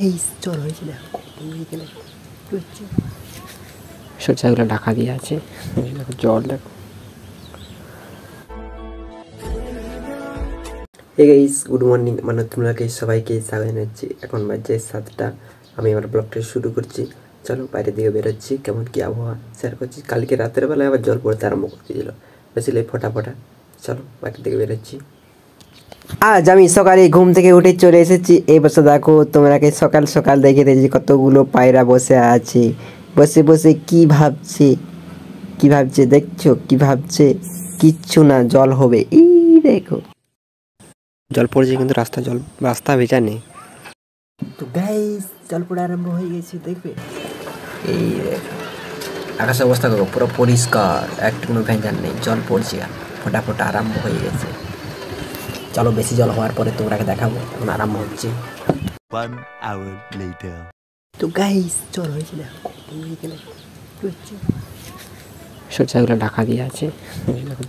এই জল হয়েছে না সরষাগুলো ঢাকা দিয়ে আছে, জল দেখো। এই গাইস গুড মর্নিং, মানে তোমরাকে সবাইকে স্বাগত জানাচ্ছি। এখন বাজে 7টা, আমি আমার ব্লগটা শুরু করছি। চলো বাইরের দিকে বেরোচ্ছি, কেমন কি আবহাওয়া শেয়ার করছি। কালকে রাতের বেলায় আবার জল পড়তে আরম্ভ করতে দিল, বেশিলে ফোটা। চলো বাইরের দিকে বেরোচ্ছি। আজ আমি সকালে ঘুম থেকে উঠে চলে এসেছি। এই বছর দেখো তোমরাকে সকাল সকাল দেখে দিয়েছি কতগুলো পায়রা বসে আছে, বসে বসে কি ভাবছে দেখছো? কি ভাবছে? কিচ্ছু না, জল হবে। এই দেখো জল পড়ছে, কিন্তু রাস্তা ভেজা নেই। তো গাইস জল পড়া আরম্ভ হয়ে গেছে, দেখবে। এই দেখো আকাশের অবস্থা দেখো, পুরো পরিষ্কার, একটু কোনো ভেজাল নেই। জল পড়ছে, ফোটা আরম্ভ হয়ে গেছে। চলো বেশি জল হওয়ার পরে তোমরাকে দেখাবো, এখন আরম্ভ হচ্ছে। 1 hour later. তো গাইস জল হয়েছে না, সরষাগুলো ঢাকা দিয়ে আছে,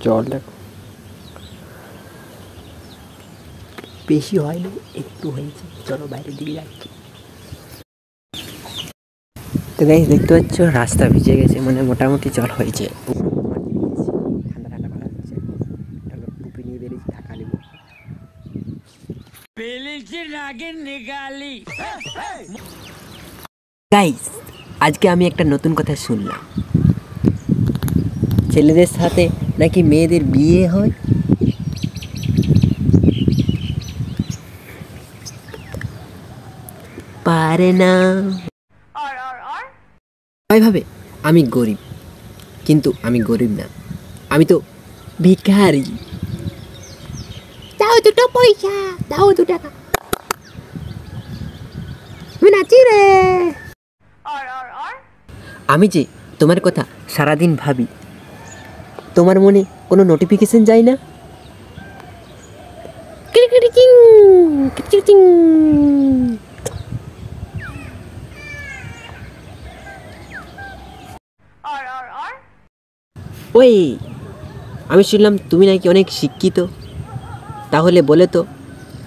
জল দেখো। বেশি হয়নি, একটু হয়েছে। চলো বাইরের দিকে যাচ্ছি। তো গাইস দেখতে পাচ্ছ রাস্তা ভিজে গেছে, মানে মোটামুটি জল হয়েছে। ঠান্ডা ভালো লাগছে। টুপি নিয়ে বেরিয়েছি, ঢাকা নিব। গাইস আজকে আমি একটা নতুন কথা শুনলাম, ছেলেদের সাথে নাকি মেয়েদের বিয়ে হয়। পারে না ভাবে আমি গরিব, কিন্তু আমি গরিব না, আমি তো ভিখারি। দাও 2 পয়সা, দাও 2 টাকা, নাচি রে। আমি যে তোমার কথা সারাদিন ভাবি, তোমার মনে কোনো নোটিফিকেশন যায় না? ওই আমি শুনলাম তুমি নাকি অনেক শিক্ষিত, তাহলে বলে তো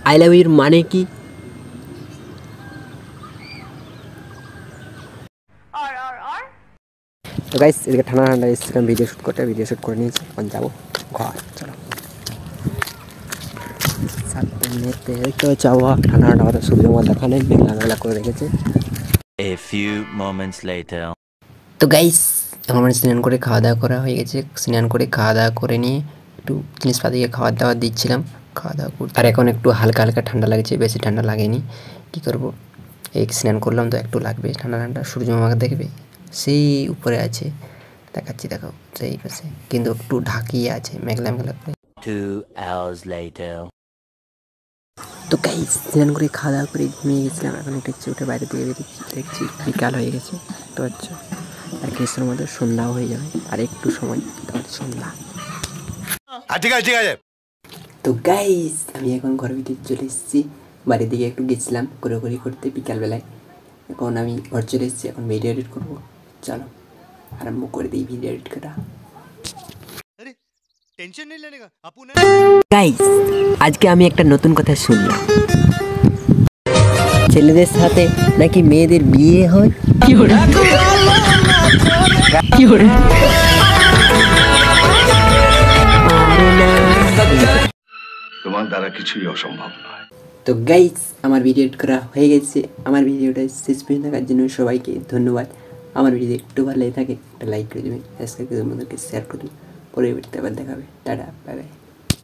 আই লাভ ইউর মানে কি? তো গাইস এদিকে ঠান্ডা এসেছিলাম ভিডিও শ্যুট করে নিয়েছি, এখন যাবো ঘর। চলো দেখতে হচ্ছে আবহাওয়া ঠান্ডা কথা, সূর্য মা দেখা নেই, মেঘলা করে রেখেছে। A few moments later. তো গাইস এখন মানে স্নান করে খাওয়া দাওয়া করা হয়ে গেছে। স্নান করে খাওয়া দাওয়া করে নিয়ে একটু জিনিসপাতিকে খাওয়া দাওয়া দিচ্ছিলাম, খাওয়া দাওয়া করতে। আর এখন একটু হালকা ঠান্ডা লাগছে, বেশি ঠান্ডা লাগেনি। কী করবো, এই স্নান করলাম তো একটু লাগবে ঠান্ডা। সূর্য মামাকে দেখবে, সেই উপরে আছে, দেখাচ্ছি দেখো সেই পাশে, কিন্তু একটু ঢাকিয়ে আছে, মেঘলা করে। 2 hours later. তো গাইস স্নান করে খাওয়া দাওয়া করে ঘুমিয়ে গেছিলাম। এখন একটু উঠে বাইরে দিয়ে বেরিয়েছি, দেখছি বিকাল হয়ে গেছে। তো আচ্ছা আর কিছুর মধ্যে সন্ধ্যাও হয়ে যাবে, আর একটু সময় তাহলে সন্ধ্যা। ঠিক আছে। তো গাইস আমি এখন ঘরের ভিতরে চলে এসেছি, বাড়ির দিকে একটু গেছিলাম ঘোরাঘুরি করতে বিকালবেলায়। এখন আমি ঘর চলে এসেছি, এখন ভিডিও এডিট করবো। চলো আরম্ভ করে দিই ভিডিও এডিট করা। গাইস আজকে আমি একটা নতুন কথা শুনলাম, ছেলেদের সাথে নাকি মেয়েদের বিয়ে হয়। তোমার দ্বারা কিছুই অসম্ভব নয়। তো গাইস আমার ভিডিও এডিট করা হয়ে গেছে। আমার ভিডিওটা শেষ পর্যন্ত দেখার জন্য সবাইকে ধন্যবাদ। আমার ভিডিও একটু ভালো লাগে থাকে একটা লাইক করে দেবেন, সাবস্ক্রাইব করে দেবেন, শেয়ার করে দেবেন। পরে ভিডিওতে আবার দেখাবে। Tata, bye bye.